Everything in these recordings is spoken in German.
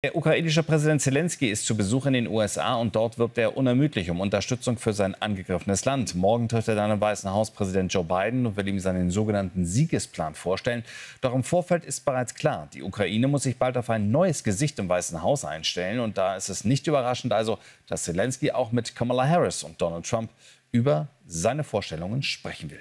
Der ukrainische Präsident Zelensky ist zu Besuch in den USA und dort wirbt er unermüdlich um Unterstützung für sein angegriffenes Land. Morgen trifft er dann im Weißen Haus Präsident Joe Biden und will ihm seinen sogenannten Siegesplan vorstellen. Doch im Vorfeld ist bereits klar, die Ukraine muss sich bald auf ein neues Gesicht im Weißen Haus einstellen. Und da ist es nicht überraschend also, dass Zelensky auch mit Kamala Harris und Donald Trump über seine Vorstellungen sprechen will.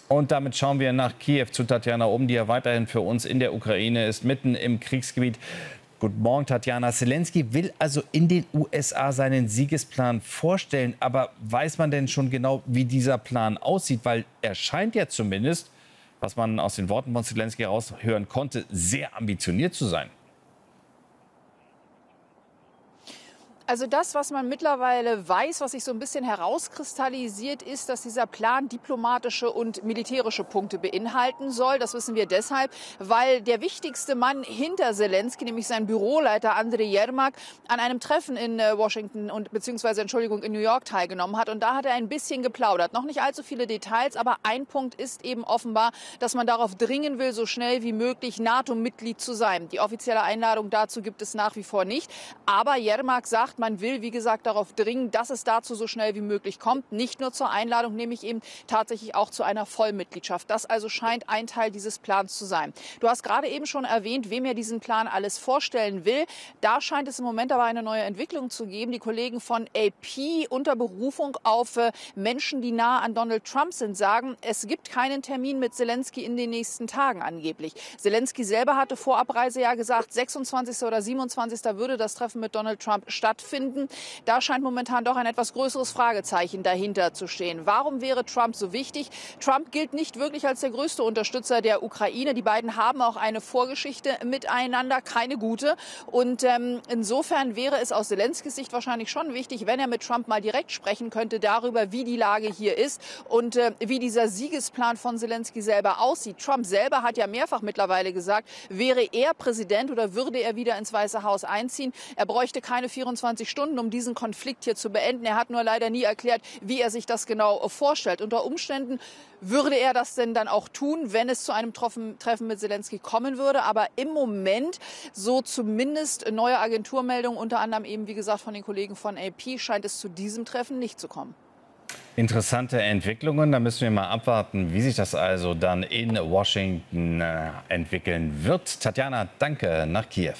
Und damit schauen wir nach Kiew zu Tatjana Oben, die ja weiterhin für uns in der Ukraine ist, mitten im Kriegsgebiet. Guten Morgen, Tatjana. Zelensky will also in den USA seinen Siegesplan vorstellen. Aber weiß man denn schon genau, wie dieser Plan aussieht? Weil er scheint ja zumindest, was man aus den Worten von Zelensky heraushören konnte, sehr ambitioniert zu sein. Also das, was man mittlerweile weiß, was sich so ein bisschen herauskristallisiert, ist, dass dieser Plan diplomatische und militärische Punkte beinhalten soll. Das wissen wir deshalb, weil der wichtigste Mann hinter Zelensky, nämlich sein Büroleiter Andriy Yermak, an einem Treffen in Washington in New York teilgenommen hat. Und da hat er ein bisschen geplaudert. Noch nicht allzu viele Details, aber ein Punkt ist eben offenbar, dass man darauf dringen will, so schnell wie möglich NATO-Mitglied zu sein. Die offizielle Einladung dazu gibt es nach wie vor nicht. Aber Yermak sagt, man will, wie gesagt, darauf dringen, dass es dazu so schnell wie möglich kommt. Nicht nur zur Einladung, nämlich eben tatsächlich auch zu einer Vollmitgliedschaft. Das also scheint ein Teil dieses Plans zu sein. Du hast gerade eben schon erwähnt, wem er diesen Plan alles vorstellen will. Da scheint es im Moment aber eine neue Entwicklung zu geben. Die Kollegen von AP unter Berufung auf Menschen, die nah an Donald Trump sind, sagen, es gibt keinen Termin mit Zelensky in den nächsten Tagen angeblich. Zelensky selber hatte vor Abreise ja gesagt, 26. oder 27. würde das Treffen mit Donald Trump stattfinden. Da scheint momentan doch ein etwas größeres Fragezeichen dahinter zu stehen. Warum wäre Trump so wichtig? Trump gilt nicht wirklich als der größte Unterstützer der Ukraine. Die beiden haben auch eine Vorgeschichte miteinander, keine gute. Und insofern wäre es aus Zelenskys Sicht wahrscheinlich schon wichtig, wenn er mit Trump mal direkt sprechen könnte darüber, wie die Lage hier ist und wie dieser Siegesplan von Zelensky selber aussieht. Trump selber hat ja mehrfach mittlerweile gesagt, wäre er Präsident oder würde er wieder ins Weiße Haus einziehen, er bräuchte keine 24 Stunden, um diesen Konflikt hier zu beenden. Er hat nur leider nie erklärt, wie er sich das genau vorstellt. Unter Umständen würde er das denn dann auch tun, wenn es zu einem Treffen mit Zelensky kommen würde. Aber im Moment, so zumindest neue Agenturmeldungen, unter anderem eben, wie gesagt, von den Kollegen von AP, scheint es zu diesem Treffen nicht zu kommen. Interessante Entwicklungen. Da müssen wir mal abwarten, wie sich das also dann in Washington entwickeln wird. Tatjana, danke nach Kiew.